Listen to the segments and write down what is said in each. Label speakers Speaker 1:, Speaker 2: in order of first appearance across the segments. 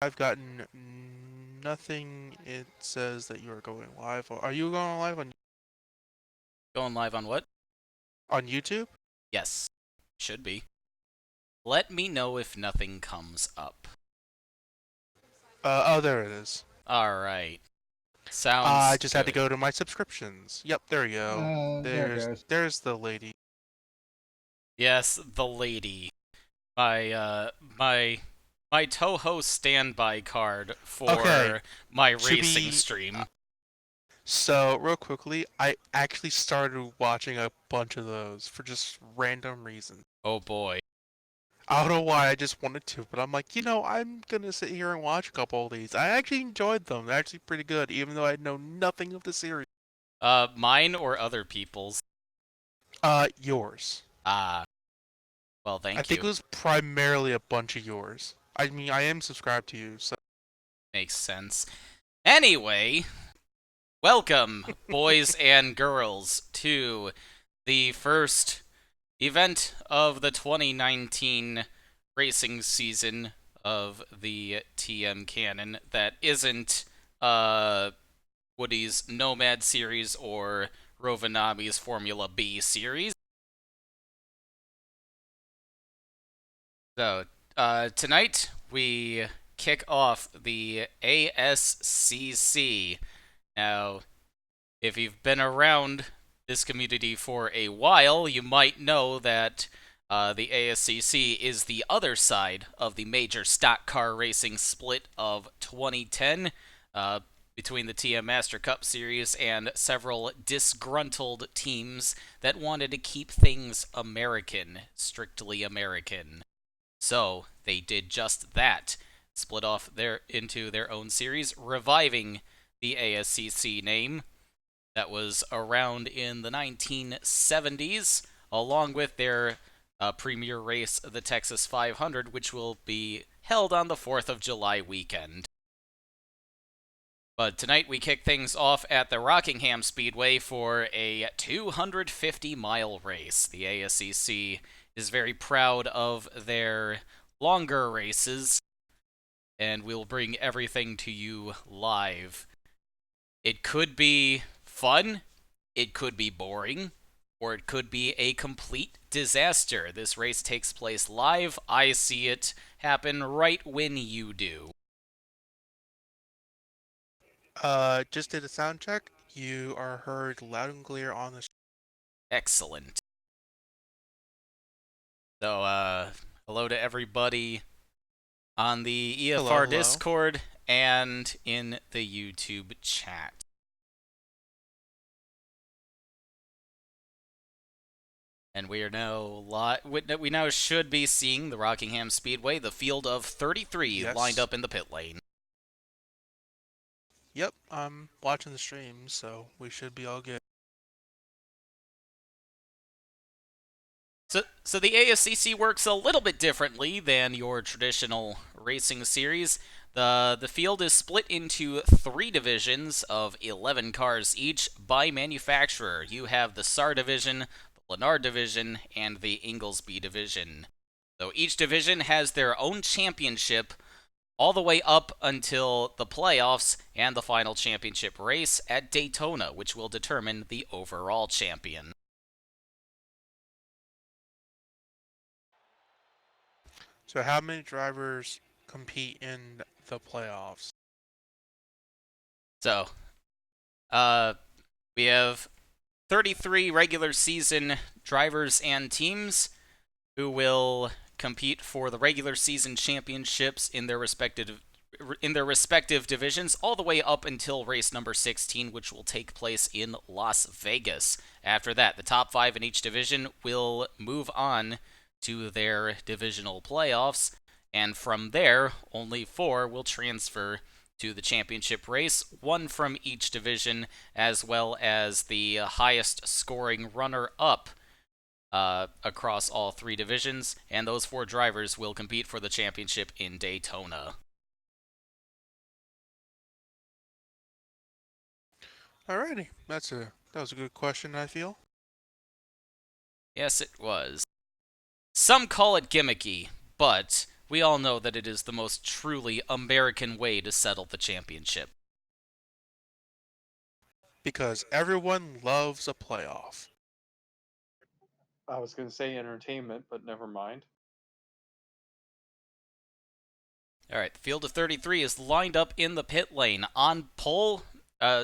Speaker 1: I've gotten nothing. It says that you are going live. Are you going live
Speaker 2: Going live on what?
Speaker 1: on YouTube?
Speaker 2: Yes. Should be. Let me know if nothing comes up.
Speaker 1: Oh, there it is.
Speaker 2: Alright.
Speaker 1: I
Speaker 2: Sounds
Speaker 1: just had to
Speaker 2: good.
Speaker 1: go to my subscriptions. Yep, there you go.
Speaker 3: There it goes.
Speaker 1: There's the lady.
Speaker 2: Yes, the lady. My, uh, my, my Toho standby card
Speaker 1: Okay,
Speaker 2: for my
Speaker 1: to
Speaker 2: racing
Speaker 1: be
Speaker 2: stream.
Speaker 1: so real quickly, I actually started watching a bunch of those for just random reasons.
Speaker 2: Oh boy.
Speaker 1: I don't know why, I just wanted to, but I'm like, I'm gonna sit here and watch a couple of these. I actually enjoyed them. They're actually pretty good, even though I know nothing of the series.
Speaker 2: Mine or other people's?
Speaker 1: Yours.
Speaker 2: Ah, well,
Speaker 1: I
Speaker 2: thank
Speaker 1: think
Speaker 2: you.
Speaker 1: it was primarily a bunch of yours. I mean, I am subscribed to you, so.
Speaker 2: Makes sense. Anyway, welcome, boys and girls, to the first event of the 2019 racing season of the TM canon that isn't Woody's Nomad series or Rovanami's Formula B series. So, tonight we kick off the ASCC. Now, if you've been around this community for a while, you might know that the ASCC is the other side of the major stock car racing split of 2010 uh, between the TM Master Cup Series and several disgruntled teams that wanted to keep things American, strictly American. So they did just that, split off into their own series, reviving the ASCC name that was around in the 1970s, along with their premier race, the Texas 500, which will be held on the 4th of July weekend. But tonight we kick things off at the Rockingham Speedway for a 250-mile race. The ASCC is very proud of their longer races, and we'll bring everything to you live. It could be fun, it could be boring, or it could be a complete disaster. This race takes place live. I see it happen right when you do.
Speaker 1: Just did a sound check. You are heard loud and clear on the.
Speaker 2: Excellent. So, hello to everybody on the
Speaker 1: Hello,
Speaker 2: EFR
Speaker 1: hello.
Speaker 2: Discord and in the YouTube chat. And we are now we now should be seeing the Rockingham Speedway, the field of 33 lined
Speaker 1: Yes.
Speaker 2: up in the pit lane.
Speaker 1: Yep, I'm watching the stream, so we should be all good.
Speaker 2: So the ASCC works a little bit differently than your traditional racing series. The field is split into 3 divisions of 11 cars each by manufacturer. You have the SAR division, the Lennard division, and the Inglesby division. So each division has their own championship all the way up until the playoffs and the final championship race at Daytona, which will determine the overall champion.
Speaker 1: So, how many drivers compete in the playoffs?
Speaker 2: So, uh, we have 33 regular season drivers and teams who will compete for the regular season championships in their respective divisions all the way up until race number 16, which will take place in Las Vegas. After that, the top 5 in each division will move on to their divisional playoffs, and from there, only 4 will transfer to the championship race, 1 from each division, as well as the highest scoring runner-up across all 3 divisions, and those 4 drivers will compete for the championship in Daytona.
Speaker 1: Alrighty, that was a good question. I feel.
Speaker 2: Yes, it was. Some call it gimmicky, but we all know that it is the most truly American way to settle the championship.
Speaker 1: Because everyone loves a playoff.
Speaker 3: I was going to say entertainment, but never mind.
Speaker 2: All right, the field of 33 is lined up in the pit lane. On pole,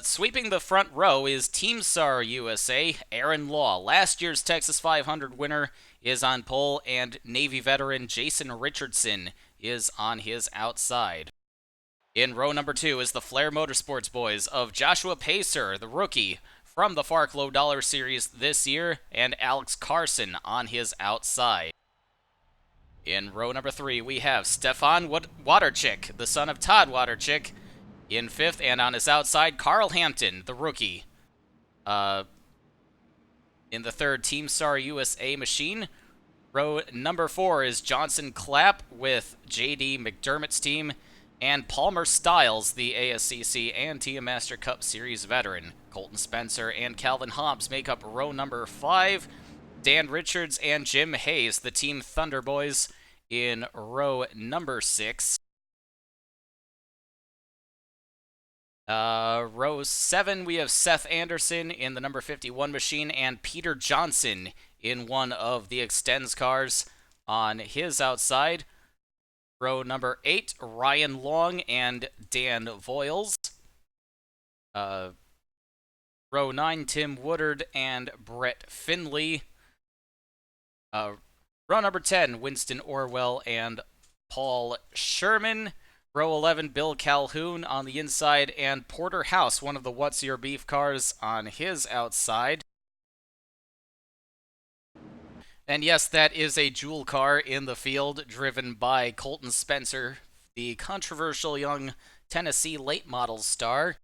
Speaker 2: sweeping the front row is Team SAR USA, Aaron Law. Last year's Texas 500 winner is on pole, and Navy veteran Jason Richardson is on his outside. In row number 2 is the Flair Motorsports boys of Joshua Pacer, the rookie from the Fark Low Dollar Series this year, and Alex Carson on his outside. In row number 3, we have Stefan Waterchick, the son of Todd Waterchick, in 5th, and on his outside, Carl Hampton, the rookie. In the 3rd, Team SAR USA machine. Row number 4 is Johnson Clapp with JD McDermott's team, and Palmer Stiles, the ASCC and TM Master Cup Series veteran. Colton Spencer and Calvin Hobbs make up row number 5. Dan Richards and Jim Hayes, the Team Thunder boys, in row number 6. Row 7, we have Seth Anderson in the number 51 machine, and Peter Johnson in one of the Extends cars on his outside. Row number 8, Ryan Long and Dan Voiles. Row 9, Tim Woodard and Brett Finley. Row number 10, Winston Orwell and Paul Sherman. Row 11, Bill Calhoun on the inside, and Porter House, one of the What's Your Beef cars, on his outside. And yes, that is a jewel car in the field, driven by Colton Spencer, the controversial young Tennessee late model star.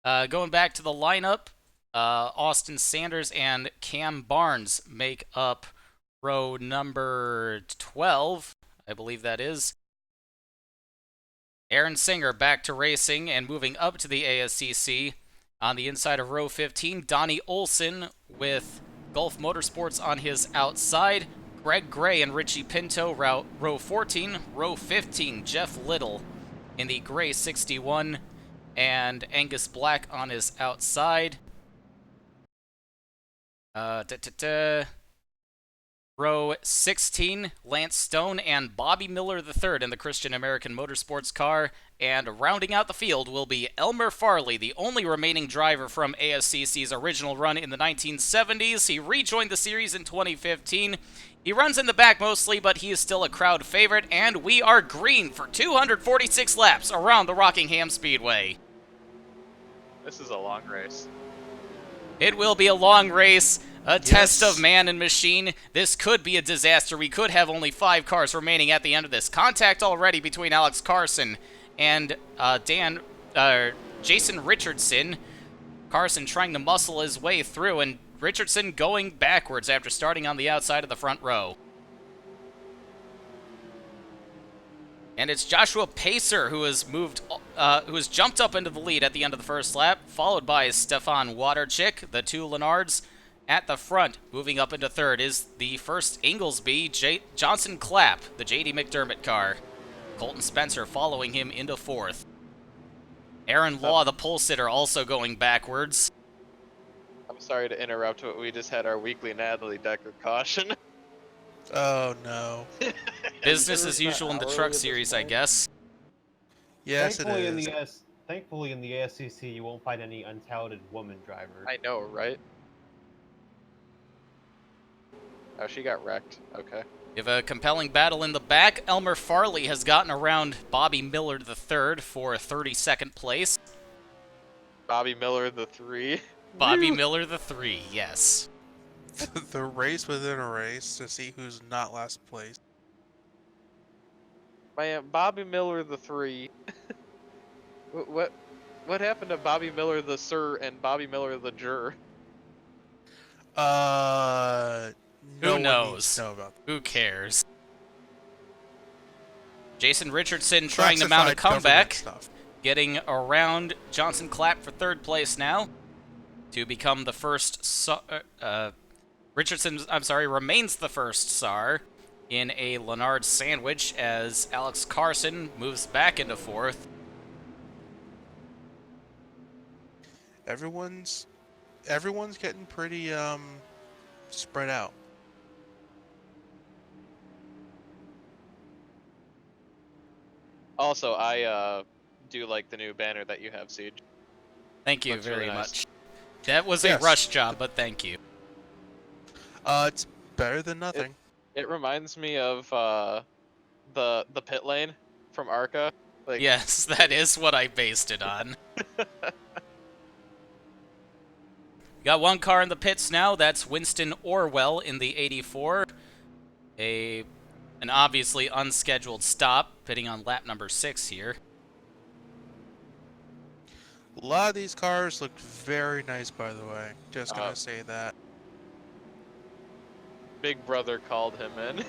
Speaker 2: Going back to the lineup, Austin Sanders and Cam Barnes make up row number 12, I believe that is. Aaron Singer back to racing and moving up to the ASCC. On the inside of row 15, Donnie Olson with Gulf Motorsports on his outside. Greg Gray and Richie Pinto, row 14. Row 15, Jeff Little in the Gray 61, and Angus Black on his outside. Row 16, Lance Stone and Bobby Miller III in the Christian American Motorsports car. And rounding out the field will be Elmer Farley, the only remaining driver from ASCC's original run in the 1970s. He rejoined the series in 2015. He runs in the back mostly, but he is still a crowd favorite, and we are green for 246 laps around the Rockingham Speedway.
Speaker 4: This is a long race.
Speaker 2: It will be a long race. A test of man and machine. This could be a disaster. We could have only 5 cars remaining at the end of this. Contact already between Alex Carson and Jason Richardson. Carson trying to muscle his way through, and Richardson going backwards after starting on the outside of the front row. And it's Joshua Pacer who has jumped up into the lead at the end of the first lap, followed by Stefan Waterchick, the 2 Lenards. At the front, moving up into third, is the first Inglesby, Johnson Clapp, the JD McDermott car. Colton Spencer following him into fourth. Aaron Law, the pole sitter, also going backwards.
Speaker 4: I'm sorry to interrupt, but we just had our weekly Natalie Decker caution.
Speaker 1: Oh no.
Speaker 2: Business as usual in the truck series, I guess.
Speaker 1: Yes, it
Speaker 3: Thankfully,
Speaker 1: is.
Speaker 3: Thankfully, in the ASCC, you won't find any untalented woman drivers.
Speaker 4: I know, right? Oh, she got wrecked. Okay.
Speaker 2: We have a compelling battle in the back. Elmer Farley has gotten around Bobby Miller III for 32nd place.
Speaker 4: Bobby Miller the 3.
Speaker 2: Bobby Miller III, yes.
Speaker 1: The race within a race to see who's not last place.
Speaker 4: Man, Bobby Miller the 3. What happened to Bobby Miller the Sir and Bobby Miller the Jur?
Speaker 1: No
Speaker 2: Who
Speaker 1: one
Speaker 2: knows?
Speaker 1: needs to know about that.
Speaker 2: Who cares? Jason Richardson trying to mount a
Speaker 1: Classified government
Speaker 2: comeback,
Speaker 1: stuff.
Speaker 2: getting around Johnson Clapp for third place now to become the first. Richardson, I'm sorry, remains the first SAR. in a Lennard sandwich as Alex Carson moves back into 4th.
Speaker 1: Everyone's getting pretty spread out.
Speaker 4: Also, I do like the new banner that you have, Siege.
Speaker 2: Thank you
Speaker 4: Looks
Speaker 2: very
Speaker 4: really nice.
Speaker 2: much. That was a
Speaker 1: Yes.
Speaker 2: rush job, but thank you.
Speaker 1: It's better than nothing.
Speaker 4: It reminds me of the pit lane from Arca. Like,
Speaker 2: Yes, that is what I based it on. Got one car in the pits now. That's Winston Orwell in the 84. An obviously unscheduled stop, pitting on lap number 6 here.
Speaker 1: A lot of these cars look very nice, by the way. Just gonna say that.
Speaker 4: Big Brother called him in.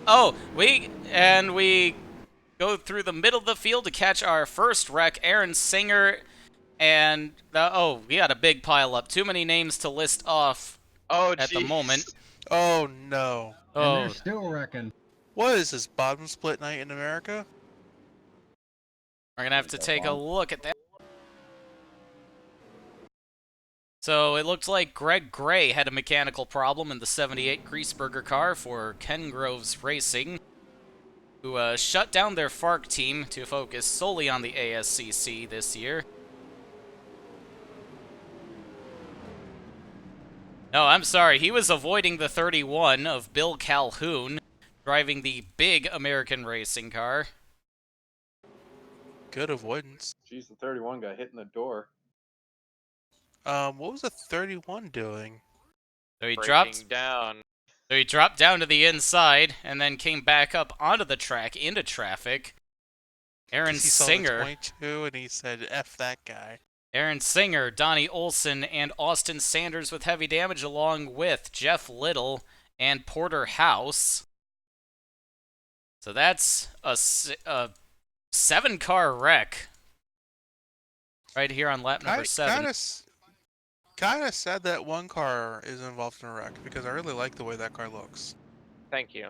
Speaker 2: Oh, we go through the middle of the field to catch our first wreck, Aaron Singer, and we got a big pile up. Too many names to list off
Speaker 4: Oh,
Speaker 2: at the
Speaker 4: jeez.
Speaker 2: moment.
Speaker 1: Oh no.
Speaker 5: And
Speaker 2: Oh,
Speaker 5: they're still wrecking.
Speaker 1: What is this, bottom split night in America?
Speaker 2: we're gonna have to take a look at that. So it looked like Greg Gray had a mechanical problem in the 78 Griesberger car for Ken Groves Racing, who shut down their FARC team to focus solely on the ASCC this year. No, I'm sorry, he was avoiding the 31 of Bill Calhoun, driving the big American racing car.
Speaker 1: Good avoidance.
Speaker 3: Jeez, the 31 got hit in the door.
Speaker 1: What was the 31 doing?
Speaker 2: So he
Speaker 4: Breaking down.
Speaker 2: dropped down to the inside and then came back up onto the track into traffic. Aaron
Speaker 1: He saw the
Speaker 2: Singer,
Speaker 1: 22 and he said, F that guy.
Speaker 2: Aaron Singer, Donnie Olson, and Austin Sanders with heavy damage, along with Jeff Little and Porter House. So that's a 7-car wreck right here on lap number 7.
Speaker 1: Kind of sad that one car is involved in a wreck because I really like the way that car looks.
Speaker 4: Thank you.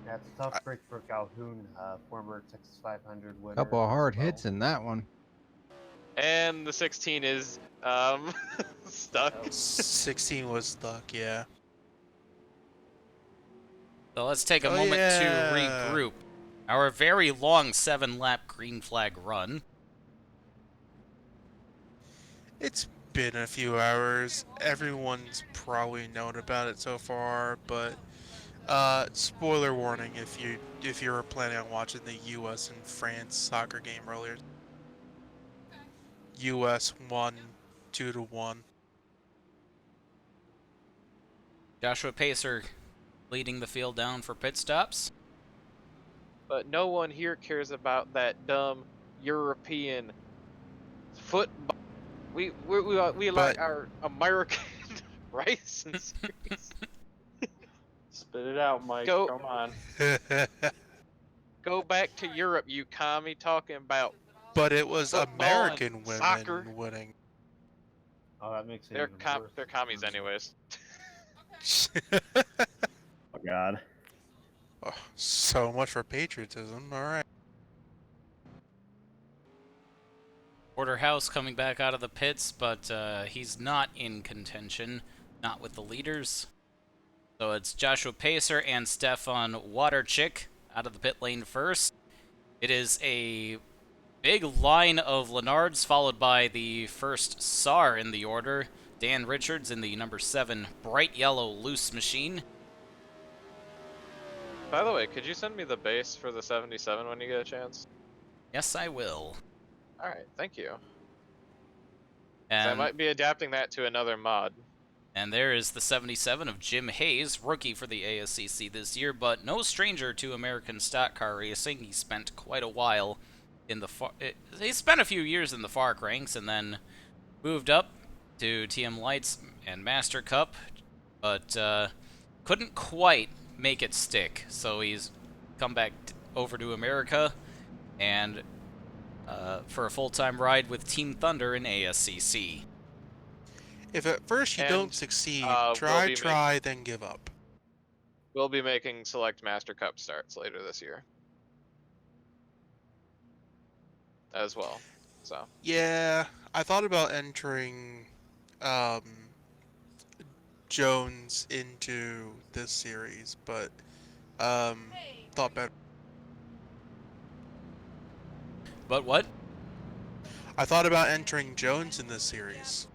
Speaker 6: Yeah, it's a tough break for Calhoun, former Texas 500 winner.
Speaker 5: Couple of hard
Speaker 6: as well.
Speaker 5: hits in that one.
Speaker 4: And the 16 is stuck.
Speaker 1: 16 was stuck, yeah.
Speaker 2: So let's take a moment
Speaker 1: yeah.
Speaker 2: to regroup. Our very long 7-lap green flag run.
Speaker 1: It's been a few hours. Everyone's probably known about it so far, but spoiler warning if you were planning on watching the U.S. and France soccer game earlier. U.S. won 2-1.
Speaker 2: Joshua Pacer leading the field down for pit stops.
Speaker 4: But no one here cares about that dumb European football. We like our American racing series.
Speaker 3: Spit it out, Mike.
Speaker 4: Go.
Speaker 3: Come on.
Speaker 4: Go back to Europe, you commie, talking about
Speaker 1: But it was
Speaker 4: football
Speaker 1: American
Speaker 4: and
Speaker 1: women
Speaker 4: soccer.
Speaker 1: winning.
Speaker 6: Oh, that makes it
Speaker 4: They're
Speaker 6: even worse.
Speaker 4: they're commies anyways.
Speaker 6: Oh, God.
Speaker 1: Oh, so much for patriotism. All right.
Speaker 2: Porter House coming back out of the pits, but he's not in contention, not with the leaders. So it's Joshua Pacer and Stefan Waterchick out of the pit lane first. It is a big line of Lennards, followed by the first SAR in the order, Dan Richards in the number 7 bright yellow loose machine.
Speaker 4: By the way, could you send me the base for the 77 when you get a chance?
Speaker 2: Yes, I will.
Speaker 4: All right, thank you. 'Cause I
Speaker 2: And
Speaker 4: might be adapting that to another mod.
Speaker 2: And there is the 77 of Jim Hayes, rookie for the ASCC this year, but no stranger to American stock car racing. He spent quite a while in the he spent a few years in the FARC ranks and then moved up to TM Lights and Master Cup, but couldn't quite make it stick. So he's come back over to America and for a full-time ride with Team Thunder in ASCC.
Speaker 1: If at first you
Speaker 4: And,
Speaker 1: don't succeed,
Speaker 4: we'll
Speaker 1: try, then give up.
Speaker 4: We'll be making select Master Cup starts later this year as well. So
Speaker 1: Yeah, I thought about entering um, Jones into this series, but thought better.
Speaker 2: But what?
Speaker 1: I thought about entering Jones in this series.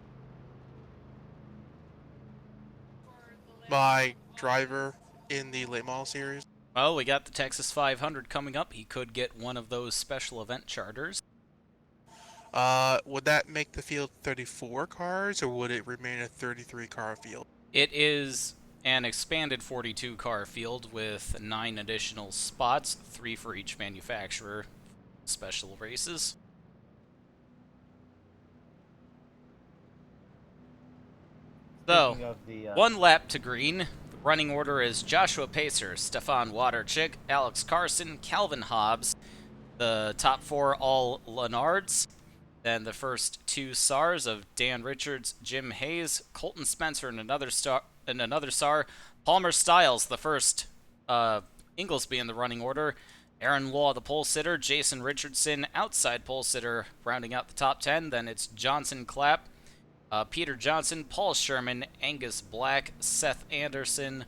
Speaker 1: My driver in the late model series.
Speaker 2: Well, we got the Texas 500 coming up. He could get one of those special event charters.
Speaker 1: Would that make the field 34 cars, or would it remain a 33 car field?
Speaker 2: It is an expanded 42 car field with 9 additional spots, 3 for each manufacturer, special races. So,
Speaker 6: Speaking of the
Speaker 2: 1 lap to green. The running order is Joshua Pacer, Stefan Waterchick, Alex Carson, Calvin Hobbs. The top 4 all Lenards. Then the first 2 SARs of Dan Richards, Jim Hayes, Colton Spencer, and another SAR. Palmer Styles, the first Inglesby in the running order. Aaron Law, the pole sitter. Jason Richardson, outside pole sitter, rounding out the top 10. Then it's Johnson Clapp, Peter Johnson, Paul Sherman, Angus Black, Seth Anderson,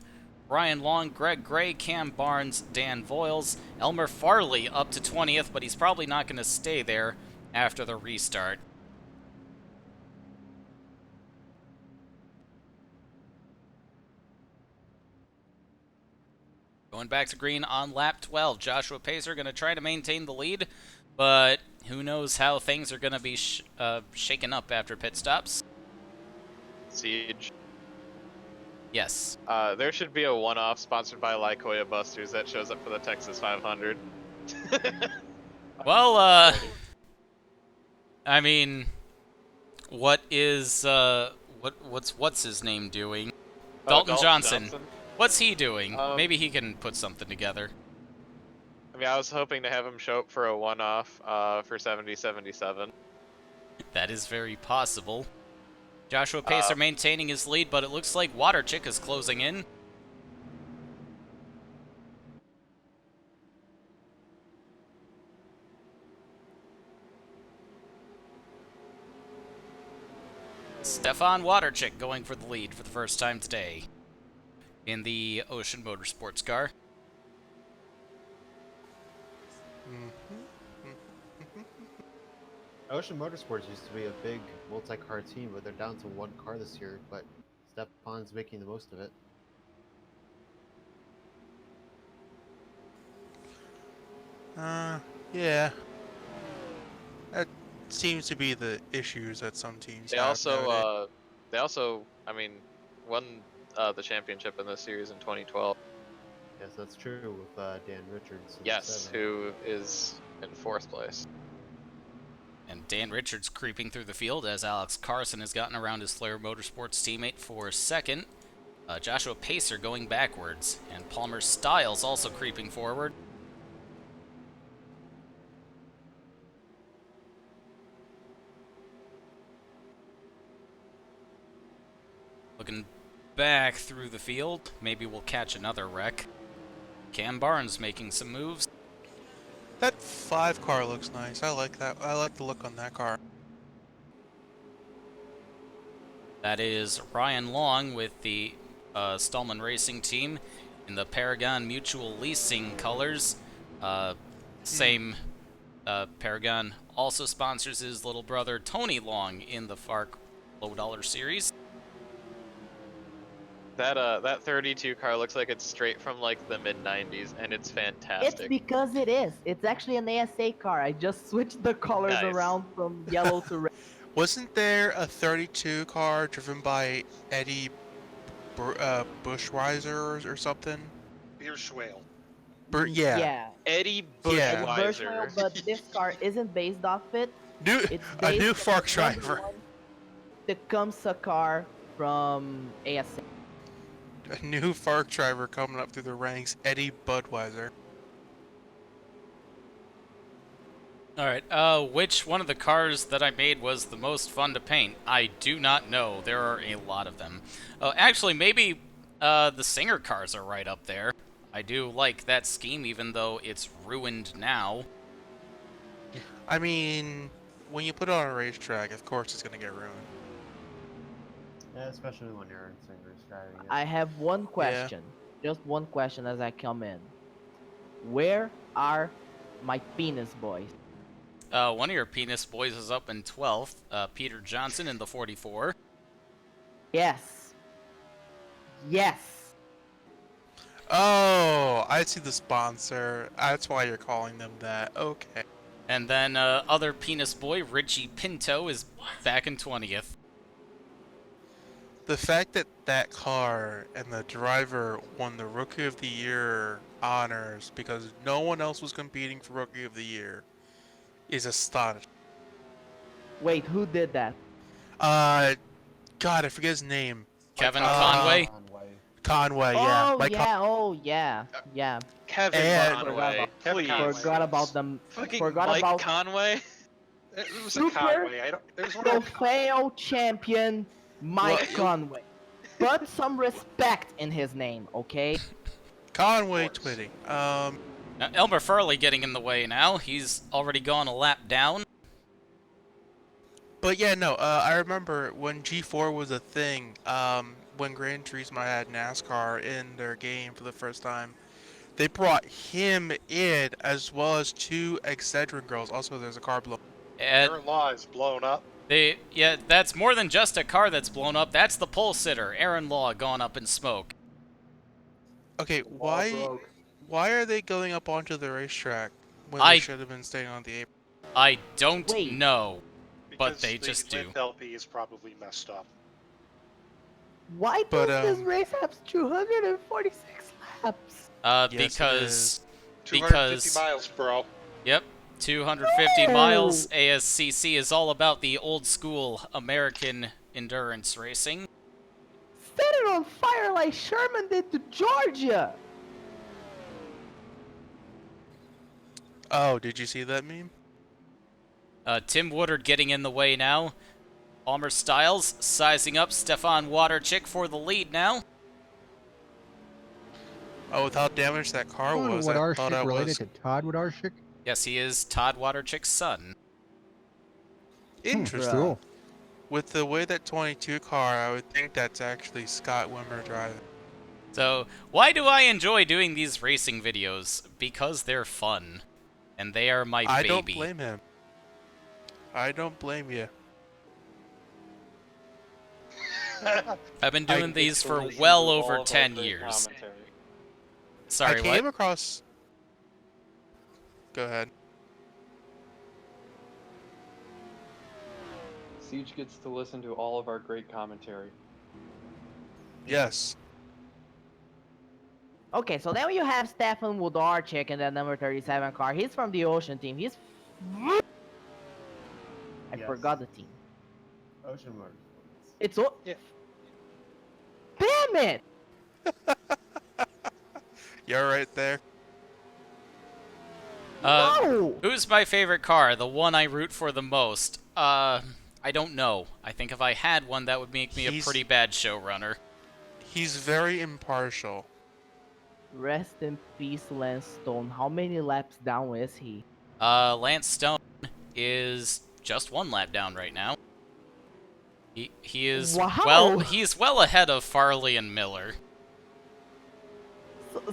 Speaker 2: Brian Long, Greg Gray, Cam Barnes, Dan Voiles, Elmer Farley up to 20th, but he's probably not going to stay there after the restart. Going back to green on lap 12, Joshua Pacer going to try to maintain the lead, but who knows how things are going to be shaken up after pit stops.
Speaker 4: Siege.
Speaker 2: Yes.
Speaker 4: There should be a one-off sponsored by Lycoya Busters that shows up for the Texas 500.
Speaker 2: Well, I mean, what is what's his name doing? Dalton Johnson. What's he doing? Maybe he can put something together.
Speaker 4: I mean, I was hoping to have him show up for a one-off for 70-77.
Speaker 2: That is very possible. Joshua Pacer maintaining his lead, but it looks like Waterchick is closing in. Stefan Waterchick going for the lead for the first time today in the Ocean Motorsports car.
Speaker 6: Ocean Motorsports used to be a big multi-car team, but they're down to 1 car this year. But Stefan's making the most of it.
Speaker 1: Yeah. That seems to be the issues that some teams
Speaker 4: They
Speaker 1: have
Speaker 4: also, I mean, won the championship in this series in 2012.
Speaker 6: Yes, that's true with Dan Richards.
Speaker 4: Yes, who is in 4th place.
Speaker 2: And Dan Richards creeping through the field as Alex Carson has gotten around his Flair Motorsports teammate for 2nd. Joshua Pacer going backwards, and Palmer Styles also creeping forward. Looking back through the field, maybe we'll catch another wreck. Cam Barnes making some moves.
Speaker 1: That 5 car looks nice. I like that. I like the look on that car.
Speaker 2: That is Ryan Long with the Stallman Racing team in the Paragon Mutual Leasing colors. Same Paragon also sponsors his little brother Tony Long in the FARC Low Dollar Series.
Speaker 4: That 32 car looks like it's straight from like the mid-90s, and it's fantastic.
Speaker 5: It's because it is. It's actually an ASA car. I just switched the colors
Speaker 4: Nice.
Speaker 5: around from yellow to red.
Speaker 1: Wasn't there a 32 car driven by Eddie Bushweiser or something?
Speaker 7: Beerschwale.
Speaker 1: Yeah.
Speaker 5: Yeah.
Speaker 4: Eddie
Speaker 1: Yeah.
Speaker 4: Bushweiser.
Speaker 5: But this car isn't based off it. It's
Speaker 1: A new
Speaker 5: based on
Speaker 1: FARC
Speaker 5: the
Speaker 1: driver.
Speaker 5: number 1 Tecumseh car from ASA.
Speaker 1: A new FARC driver coming up through the ranks, Eddie Budweiser.
Speaker 2: Alright, which one of the cars that I made was the most fun to paint? I do not know. There are a lot of them. Oh, actually, maybe the Singer cars are right up there. I do like that scheme, even though it's ruined now.
Speaker 1: I mean, when you put it on a racetrack, of course it's gonna get ruined.
Speaker 6: Yeah, especially when you're in singers driving it.
Speaker 5: I have one question. Just one question as I come in. Where are my penis boys?
Speaker 2: One of your penis boys is up in 12th, Peter Johnson in the 44.
Speaker 5: Yes. Yes.
Speaker 1: Oh, I see the sponsor. That's why you're calling them that. Okay.
Speaker 2: And then other penis boy, Richie Pinto, is back in 20th.
Speaker 1: The fact that that car and the driver won the Rookie of the Year honors because no one else was competing for Rookie of the Year is astonishing.
Speaker 5: Wait, who did that?
Speaker 1: God, I forget his name.
Speaker 2: Kevin
Speaker 1: Conway.
Speaker 2: Conway.
Speaker 1: Conway, yeah.
Speaker 5: Oh
Speaker 1: Mike
Speaker 5: yeah, oh yeah, yeah.
Speaker 4: Kevin
Speaker 1: And-
Speaker 4: Conway,
Speaker 7: Kevin
Speaker 4: please.
Speaker 7: Conway.
Speaker 5: Forgot about them.
Speaker 4: Fucking
Speaker 5: Forgot
Speaker 4: Mike
Speaker 5: about
Speaker 4: Conway.
Speaker 7: It was a
Speaker 5: Super
Speaker 7: Conway. I don't. There's one of
Speaker 5: trofeo champion Mike
Speaker 1: Well,
Speaker 5: Conway. Put some respect in his name, okay?
Speaker 1: Conway
Speaker 7: Of course.
Speaker 1: twitting.
Speaker 2: Elmer Farley getting in the way now. He's already gone a lap down.
Speaker 1: But yeah, no, I remember when G4 was a thing, when Gran Turismo had NASCAR in their game for the first time, they brought him in as well as two Excedrin girls. Also, there's a car blown.
Speaker 2: And
Speaker 7: Aaron Law is blown up.
Speaker 2: yeah, that's more than just a car that's blown up. That's the pole sitter, Aaron Law, gone up in smoke.
Speaker 1: Okay, why are they going up onto the racetrack when
Speaker 2: I-
Speaker 1: they should have been staying on the apron?
Speaker 2: I don't
Speaker 5: Wait.
Speaker 2: know. But
Speaker 7: Because
Speaker 2: they
Speaker 7: the
Speaker 2: just do.
Speaker 7: Lint LP is probably messed up.
Speaker 5: Why
Speaker 1: But,
Speaker 5: does this race have 246 laps?
Speaker 1: Yes, it
Speaker 2: Because
Speaker 1: is.
Speaker 7: 250 miles, bro.
Speaker 2: Yep, 250
Speaker 5: No!
Speaker 2: miles. ASCC is all about the old school American endurance racing.
Speaker 5: Set it on fire like Sherman did to Georgia.
Speaker 1: Oh, did you see that meme?
Speaker 2: Tim Woodard getting in the way now. Palmer Styles sizing up Stefan Waterchick for the lead now.
Speaker 1: Oh, with how damaged that car was, I thought I
Speaker 8: related
Speaker 1: was
Speaker 8: to Todd Wodarczyk?
Speaker 2: Yes, he is Todd Waterchick's son.
Speaker 1: interesting.
Speaker 8: Cool.
Speaker 1: With the way that 22 car, I would think that's actually Scott Wimmer driving.
Speaker 2: So, why do I enjoy doing these racing videos? Because they're fun. And they are my
Speaker 1: I
Speaker 2: baby.
Speaker 1: don't blame him. I don't blame you.
Speaker 2: I've been
Speaker 1: I-
Speaker 2: doing these
Speaker 3: To
Speaker 2: for
Speaker 3: listen
Speaker 2: well
Speaker 3: to all
Speaker 2: over
Speaker 3: of our
Speaker 2: 10
Speaker 3: great
Speaker 2: years.
Speaker 3: commentary.
Speaker 2: Sorry,
Speaker 1: I came
Speaker 2: what?
Speaker 1: across. Go ahead.
Speaker 3: Siege gets to listen to all of our great commentary.
Speaker 1: Yes.
Speaker 5: Okay, so then you have Stefan Wodarczyk in that number 37 car. He's from the Ocean team. He's. I
Speaker 6: Yes.
Speaker 5: forgot the team.
Speaker 6: Ocean Motors.
Speaker 5: It's.
Speaker 7: Yeah.
Speaker 5: Damn it!
Speaker 1: You're right there.
Speaker 5: No!
Speaker 2: Who's my favorite car? The one I root for the most? I don't know. I think if I had one, that would make me a
Speaker 1: He's-
Speaker 2: pretty bad showrunner.
Speaker 1: He's very impartial.
Speaker 5: Rest in peace, Lance Stone. How many laps down is he?
Speaker 2: Lance Stone is just one lap down right now. He is
Speaker 5: Wow.
Speaker 2: he's well ahead of Farley and Miller.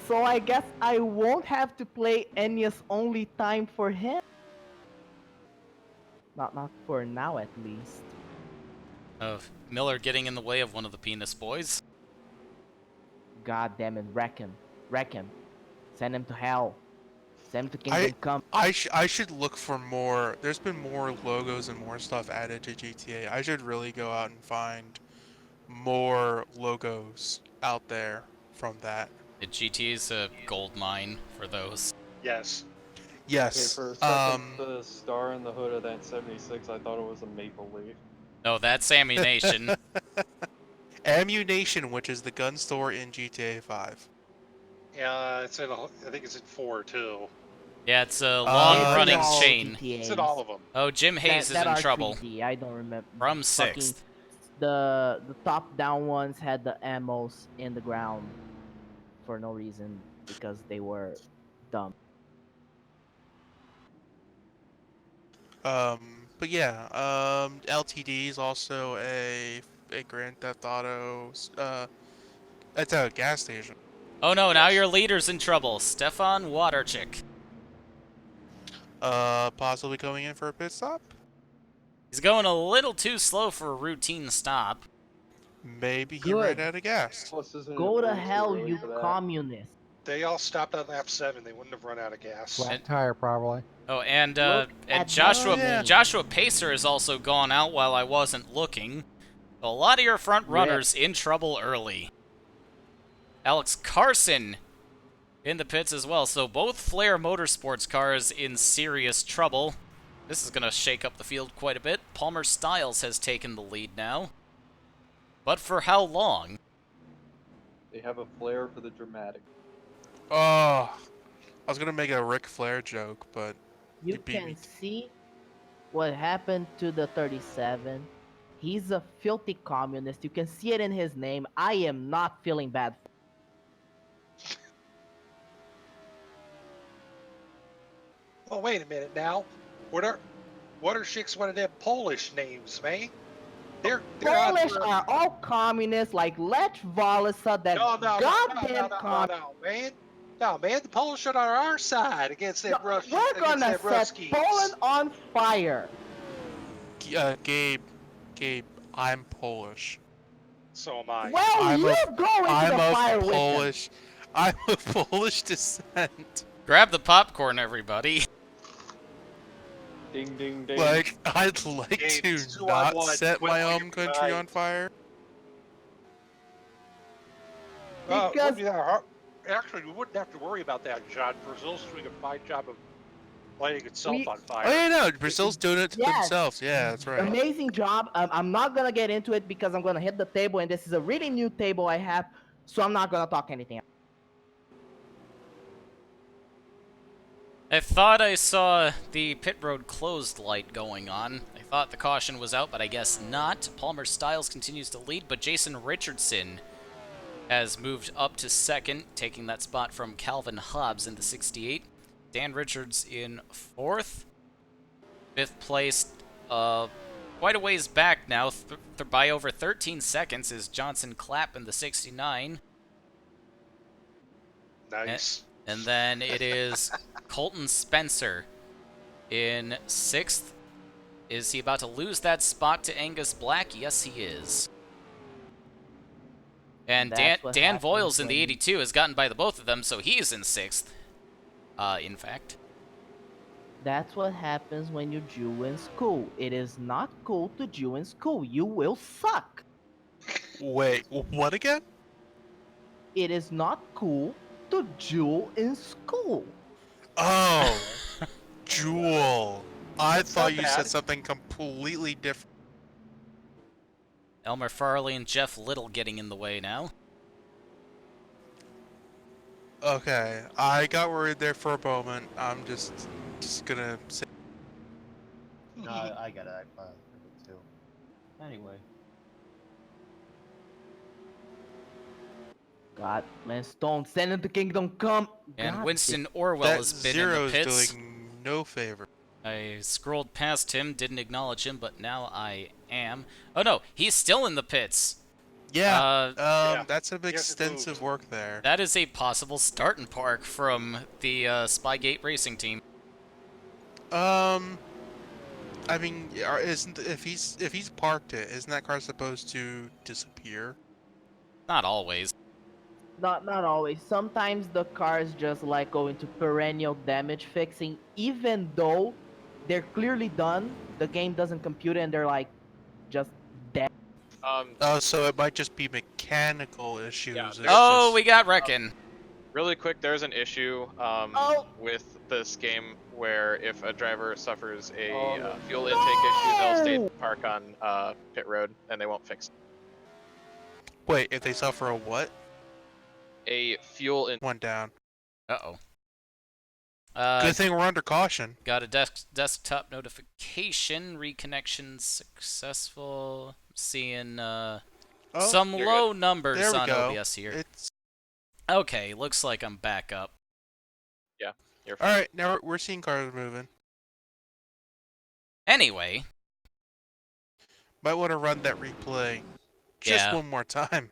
Speaker 5: So I guess I won't have to play Enya's only time for him. Not for now, at least.
Speaker 2: Miller getting in the way of one of the penis boys.
Speaker 5: God damn it, wreck him. Wreck him. Send him to hell. Send him to Kingdom Come.
Speaker 1: I should look for more. There's been more logos and more stuff added to GTA. I should really go out and find more logos out there from that.
Speaker 2: GTA's a gold mine for those.
Speaker 7: Yes.
Speaker 1: Yes.
Speaker 3: Okay, for a second, the star in the hood of that 76, I thought it was a maple leaf.
Speaker 2: No, that's Ammunition.
Speaker 1: Ammunition, which is the gun store in GTA 5.
Speaker 7: Yeah, it's in. I think it's in 4 too.
Speaker 2: Yeah, it's a
Speaker 1: Uh,
Speaker 2: long-running
Speaker 5: It's all
Speaker 2: chain.
Speaker 7: It's in
Speaker 5: GTAs.
Speaker 7: all of them.
Speaker 2: Oh, Jim Hayes
Speaker 5: that
Speaker 2: is in
Speaker 5: are
Speaker 2: trouble
Speaker 5: 3D. I don't remember.
Speaker 2: from
Speaker 5: Fucking
Speaker 2: 6th.
Speaker 5: the top down ones had the ammos in the ground for no reason because they were dumb.
Speaker 1: but yeah, LTD is also a Grand Theft Auto. It's a gas station.
Speaker 2: Oh no, now
Speaker 7: Yes.
Speaker 2: your leader's in trouble. Stefan Waterchick.
Speaker 1: Possibly going in for a pit stop.
Speaker 2: He's going a little too slow for a routine stop.
Speaker 1: Maybe he ran
Speaker 5: Good.
Speaker 1: out of gas.
Speaker 3: Plus, isn't
Speaker 5: Go
Speaker 3: it
Speaker 5: to
Speaker 3: way too
Speaker 5: hell,
Speaker 3: early
Speaker 5: you
Speaker 3: for that?
Speaker 5: communist.
Speaker 7: They all stopped on lap 7. They wouldn't have run out of gas.
Speaker 8: Flat tire, probably.
Speaker 2: Oh, and
Speaker 5: Look at
Speaker 2: Joshua
Speaker 5: the name.
Speaker 2: Joshua Pacer has also gone out while I wasn't looking. A lot of your front runners in trouble early. Alex Carson in the pits as well. So both Flair Motorsports cars in serious trouble. This is going to shake up the field quite a bit. Palmer Styles has taken the lead now. But for how long?
Speaker 3: They have a flair for the dramatic.
Speaker 1: Oh, I was gonna make a Ric Flair joke, but
Speaker 5: You
Speaker 1: beat
Speaker 5: can
Speaker 1: me.
Speaker 5: see what happened to the 37. He's a filthy communist. You can see it in his name. I am not feeling bad.
Speaker 7: Oh, wait a minute now. What are Chicks one of them Polish names, man? They're on
Speaker 5: Polish
Speaker 7: for-
Speaker 5: are all communists like Lech Walesa, that goddamn communist.
Speaker 7: no, man. No, man, the Polish are on our side against them Russians.
Speaker 5: We're gonna set
Speaker 7: Ruskies.
Speaker 5: Poland on fire.
Speaker 1: Gabe, I'm Polish.
Speaker 7: So am I.
Speaker 5: Well,
Speaker 1: I'm
Speaker 5: you
Speaker 1: a-
Speaker 5: go into
Speaker 1: I'm
Speaker 5: the fire
Speaker 1: of
Speaker 5: with them.
Speaker 1: Polish. I'm of Polish descent.
Speaker 2: Grab the popcorn, everybody.
Speaker 3: Ding, ding, ding.
Speaker 1: Like, I'd like
Speaker 7: Gabe,
Speaker 1: to
Speaker 7: it's 2-on-1.
Speaker 1: not set
Speaker 7: Quit
Speaker 1: my
Speaker 7: while
Speaker 1: home
Speaker 7: you're
Speaker 1: country
Speaker 7: behind.
Speaker 1: on fire.
Speaker 5: Because-
Speaker 7: Actually, we wouldn't have to worry about that, John. Brazil's doing a fine job of lighting itself
Speaker 5: We-
Speaker 7: on fire.
Speaker 1: Oh yeah, no, Brazil's doing it to
Speaker 5: Yes.
Speaker 1: themselves. Yeah, that's right.
Speaker 5: Amazing job. I'm not gonna get into it because I'm gonna hit the table, and this is a really new table I have, so I'm not gonna talk anything.
Speaker 2: I thought I saw the pit road closed light going on. I thought the caution was out, but I guess not. Palmer Styles continues to lead, but Jason Richardson has moved up to second, taking that spot from Calvin Hobbs in the 68. Dan Richards in fourth. Fifth place, quite a ways back now, by over 13 seconds, is Johnson Clapp in the 69.
Speaker 7: Nice.
Speaker 2: And then it is Colton Spencer in sixth. Is he about to lose that spot to Angus Black? Yes, he is. And
Speaker 5: That's what
Speaker 2: Dan
Speaker 5: happens
Speaker 2: Voiles in
Speaker 5: when
Speaker 2: the
Speaker 5: you-
Speaker 2: 82 has gotten by the both of them, so he's in sixth. In fact.
Speaker 5: That's what happens when you Jew in school. It is not cool to Jew in school. You will suck.
Speaker 1: Wait, what again?
Speaker 5: It is not cool to Jew in school.
Speaker 1: Oh, Jewel. I thought
Speaker 7: not
Speaker 1: you
Speaker 7: bad.
Speaker 1: said something completely different.
Speaker 2: Elmer Farley and Jeff Little getting in the way now.
Speaker 1: Okay, I got worried there for a moment. I'm just gonna say.
Speaker 6: No, I get it. I did too. Anyway.
Speaker 5: God, man, Stone, send him to Kingdom Come.
Speaker 2: And
Speaker 5: God
Speaker 2: Winston Orwell
Speaker 1: That
Speaker 2: has been in
Speaker 1: zero
Speaker 2: the
Speaker 1: is
Speaker 2: pits.
Speaker 1: doing no favor.
Speaker 2: I scrolled past him, didn't acknowledge him, but now I am. Oh no, he's still in the pits.
Speaker 1: Yeah,
Speaker 7: Yeah.
Speaker 1: that's some
Speaker 7: He hasn't
Speaker 1: extensive
Speaker 7: moved.
Speaker 1: work there.
Speaker 2: That is a possible start and park from the Spygate Racing team.
Speaker 1: I mean, isn't if he's parked it, isn't that car supposed to disappear?
Speaker 2: Not always.
Speaker 5: Not always. Sometimes the cars just like go into perennial damage fixing, even though they're clearly done. The game doesn't compute it, and they're like just dead.
Speaker 1: Oh, so it might just be mechanical issues.
Speaker 4: Yeah,
Speaker 1: It's
Speaker 2: Oh,
Speaker 1: just-
Speaker 2: we got Reckon.
Speaker 4: Really quick, there's an issue
Speaker 5: Oh.
Speaker 4: with this game where if a driver suffers a
Speaker 3: Oh, no.
Speaker 4: fuel intake issue, they'll stay
Speaker 5: No!
Speaker 4: park on pit road and they won't fix it.
Speaker 1: Wait, if they suffer a what?
Speaker 4: A fuel in
Speaker 1: One down.
Speaker 2: Uh-oh.
Speaker 1: Good thing we're under caution.
Speaker 2: Got a desktop notification. Reconnection successful. I'm seeing some
Speaker 4: you're
Speaker 2: low
Speaker 4: good.
Speaker 2: numbers
Speaker 1: There we
Speaker 2: on
Speaker 1: go.
Speaker 2: OBS here.
Speaker 1: It's
Speaker 2: Okay, looks like I'm back up.
Speaker 4: You're fine.
Speaker 1: all right. Now we're seeing cars moving.
Speaker 2: Anyway,
Speaker 1: Might want to run that replay just
Speaker 2: Yeah.
Speaker 1: one more time.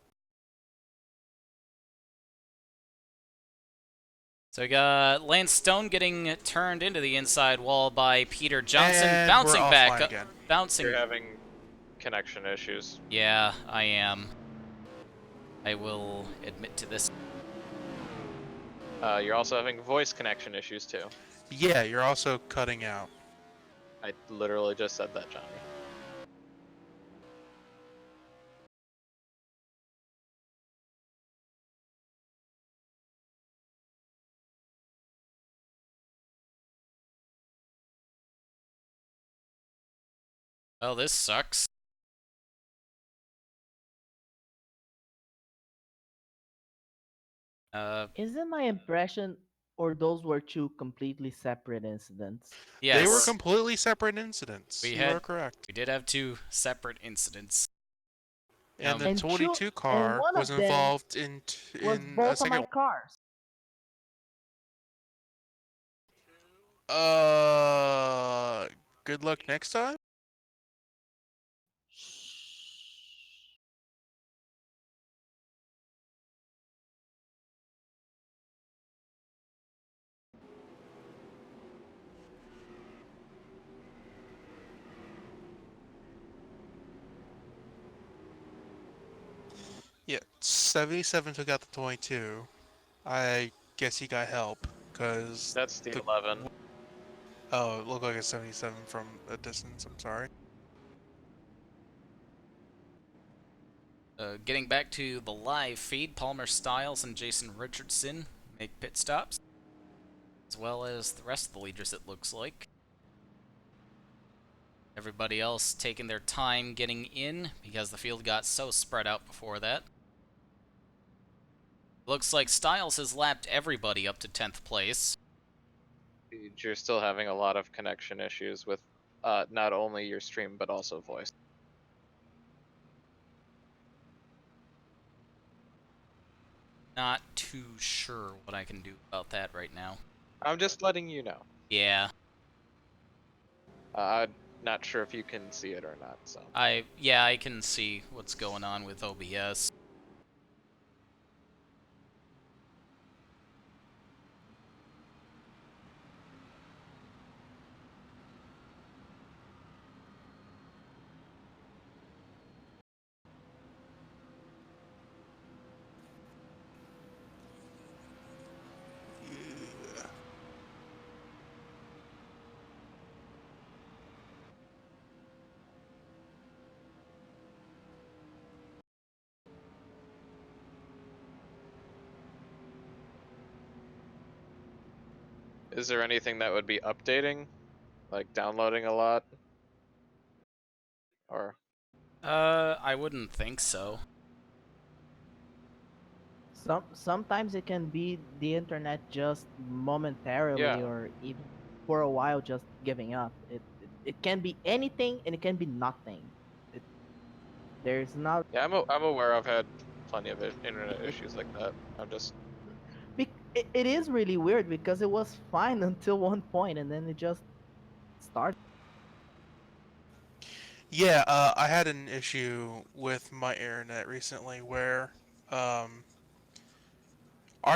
Speaker 2: so we got Lance Stone getting turned into the inside wall by Peter Johnson,
Speaker 1: And
Speaker 2: bouncing
Speaker 1: we're
Speaker 2: back
Speaker 1: offline
Speaker 2: up,
Speaker 1: again.
Speaker 2: bouncing.
Speaker 4: You're having connection issues.
Speaker 2: Yeah, I am. I will admit to this.
Speaker 4: You're also having voice connection issues too.
Speaker 1: Yeah, you're also cutting out.
Speaker 4: I literally just said that, Johnny.
Speaker 2: Well, this sucks.
Speaker 5: Is it my impression, or those were two completely separate incidents?
Speaker 2: Yes.
Speaker 1: They were completely separate incidents.
Speaker 2: We
Speaker 1: You
Speaker 2: had-
Speaker 1: are correct.
Speaker 2: We did have two separate incidents.
Speaker 1: And the
Speaker 5: And
Speaker 1: 22
Speaker 5: and
Speaker 1: car
Speaker 5: one
Speaker 1: was
Speaker 5: of them
Speaker 1: involved in
Speaker 5: Was
Speaker 1: a
Speaker 5: both of
Speaker 1: second.
Speaker 5: my cars.
Speaker 1: Good luck next time. Yeah, 77 took out the 22. I guess he got help, because...
Speaker 4: That's the
Speaker 1: The-
Speaker 4: 11.
Speaker 1: Oh, it looked like a 77 from a distance, I'm sorry.
Speaker 2: Getting back to the live feed, Palmer Styles and Jason Richardson make pit stops, as well as the rest of the leaders, it looks like. Everybody else taking their time getting in because the field got so spread out before that. Looks like Styles has lapped everybody up to 10th place.
Speaker 4: You're still having a lot of connection issues with not only your stream but also voice.
Speaker 2: Not too sure what I can do about that right now.
Speaker 4: I'm just letting you know.
Speaker 2: Yeah,
Speaker 4: I'm not sure if you can see it or not. So
Speaker 2: I can see what's going on with OBS.
Speaker 1: Yeah.
Speaker 4: is there anything that would be updating, like downloading a lot, or
Speaker 2: I wouldn't think so.
Speaker 5: Sometimes it can be the internet just momentarily,
Speaker 4: Yeah.
Speaker 5: or even for a while just giving up. It can be anything, and it can be nothing. There's not.
Speaker 4: yeah, I'm aware I've had plenty of internet issues like that. I'm just
Speaker 5: It is really weird because it was fine until one point, and then it just started.
Speaker 1: Yeah, I had an issue with my internet recently where, our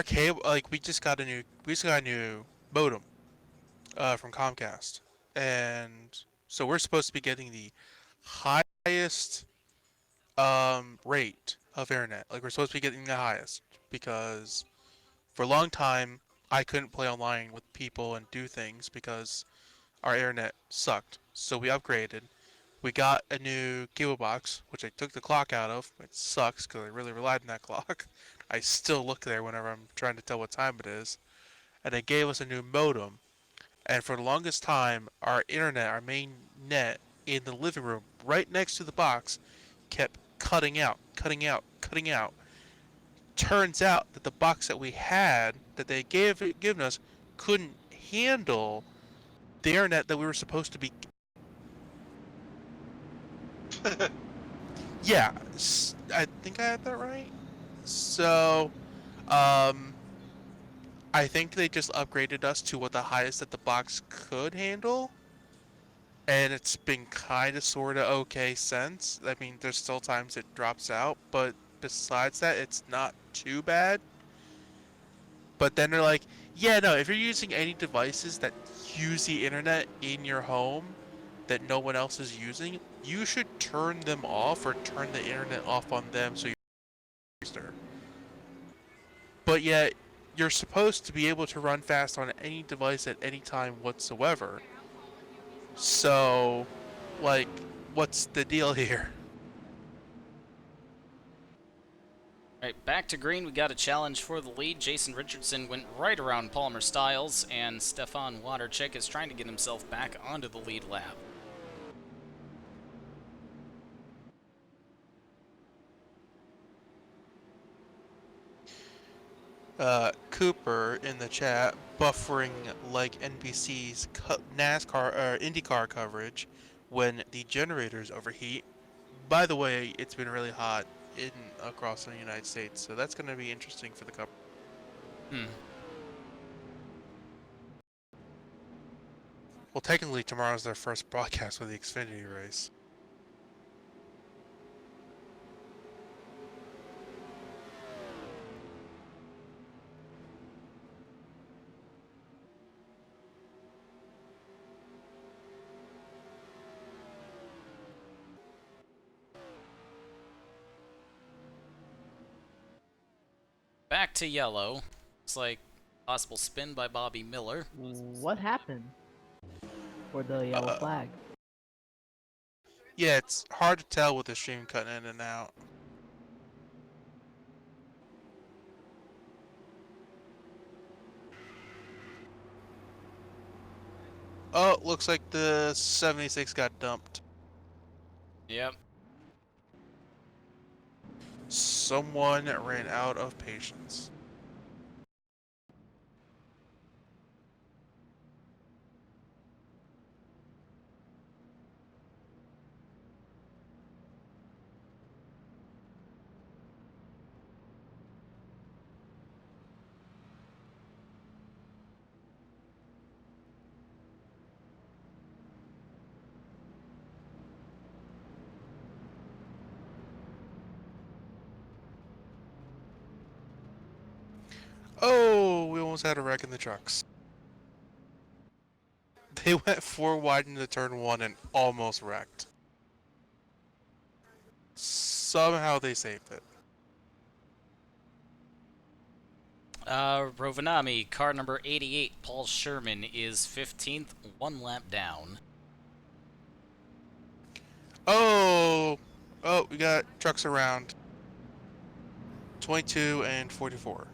Speaker 1: cable, like, we just got a new modem, from Comcast. And so we're supposed to be getting the highest, rate of internet. Like, we're supposed to be getting the highest because for a long time, I couldn't play online with people and do things because our internet sucked. So we upgraded. We got a new cable box, which I took the clock out of. It sucks because I really relied on that clock. I still look there whenever I'm trying to tell what time it is. And they gave us a new modem. And for the longest time, our internet, our main net in the living room, right next to the box, kept cutting out, cutting out, cutting out. Turns out that the box that we had, that they given us, couldn't handle the internet that we were supposed to be. Yeah, I think I had that right. So, I think they just upgraded us to what the highest that the box could handle. And it's been kind of sort of okay since. I mean, there's still times it drops out, but besides that, it's not too bad. But then they're like, yeah, no, if you're using any devices that use the internet in your home that no one else is using, you should turn them off or turn the internet off on them so you're faster. But yet, you're supposed to be able to run fast on any device at any time whatsoever. So, like, what's the deal here?
Speaker 2: Alright, back to green. We got a challenge for the lead. Jason Richardson went right around Palmer Styles, and Stefan Waterchick is trying to get himself back onto the lead lap.
Speaker 1: Cooper in the chat buffering like NBC's NASCAR or IndyCar coverage when the generators overheat. By the way, it's been really hot across the United States, so that's going to be interesting for the cover. Well, technically, tomorrow's their first broadcast for the Xfinity race.
Speaker 2: Back to yellow. Looks like possible spin by Bobby Miller.
Speaker 5: What happened for the yellow flag?
Speaker 1: Yeah, it's hard to tell with the stream cutting in and out. Oh, looks like the 76 got dumped.
Speaker 2: Yep.
Speaker 1: Someone ran out of patience. Oh, we almost had a wreck in the trucks. They went 4 wide into turn 1 and almost wrecked. Somehow they saved it.
Speaker 2: Rovanami, car number 88, Paul Sherman, is 15th, 1 lap down.
Speaker 1: Oh, we got trucks around. 22 and 44.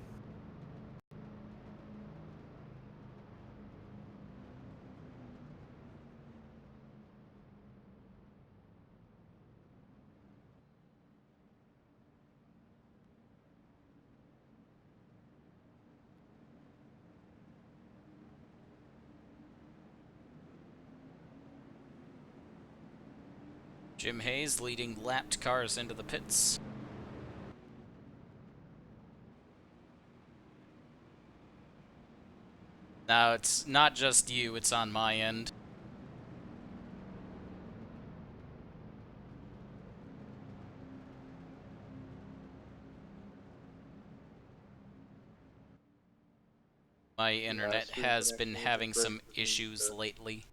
Speaker 2: Jim Hayes leading lapped cars into the pits. Now, it's not just you, it's on my end. My internet
Speaker 4: stream
Speaker 2: has been
Speaker 4: connection
Speaker 2: having
Speaker 4: isn't
Speaker 2: some
Speaker 4: great for me
Speaker 2: issues
Speaker 4: either.
Speaker 2: lately.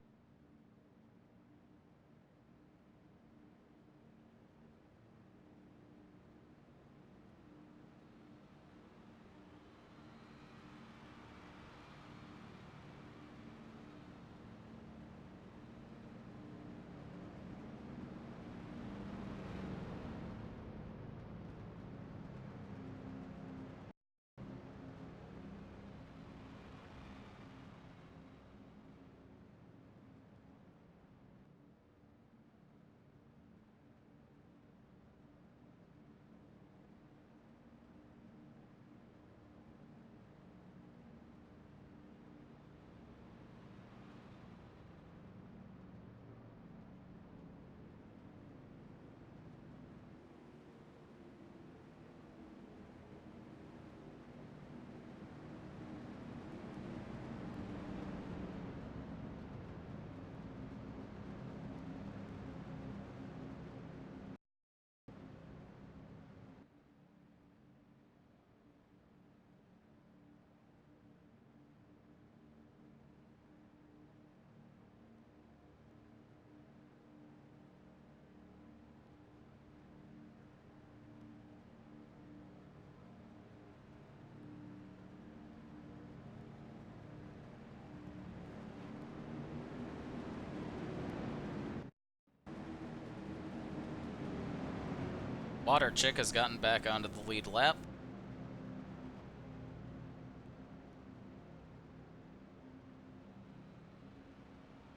Speaker 2: Water Chick has gotten back onto the lead lap.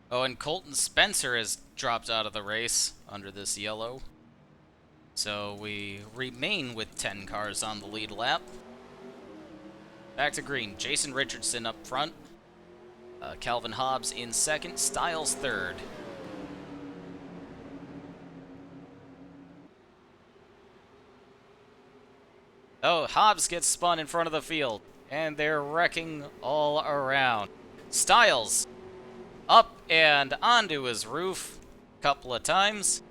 Speaker 2: Oh, and Colton Spencer has dropped out of the race under this yellow. So we remain with 10 cars on the lead lap. Back to green. Jason Richardson up front. Calvin Hobbs in second. Styles third. Oh, Hobbs gets spun in front of the field. And they're wrecking all around. Styles up and onto his roof a couple of times.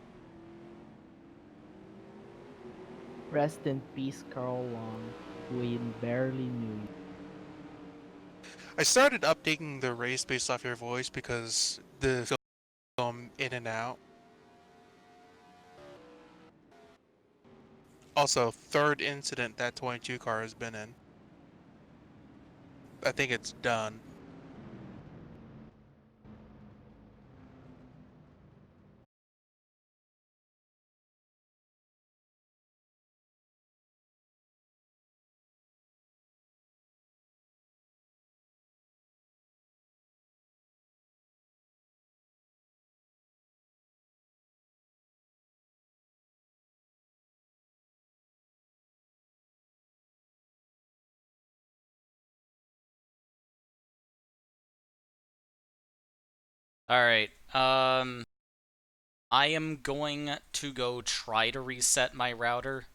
Speaker 5: Rest in peace, Carl Long. We barely knew you.
Speaker 1: I started updating the race based off your voice because the film in and out. Also, third incident that 22 car has been in. I think it's done.
Speaker 2: Alright, I am going to go try to reset my router.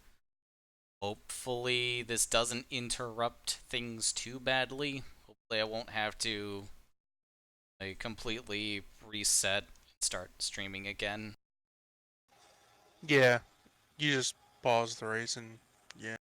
Speaker 2: Hopefully this doesn't interrupt things too badly. Hopefully I won't have to completely reset and start streaming again.
Speaker 1: Yeah, you just pause the race and yeah.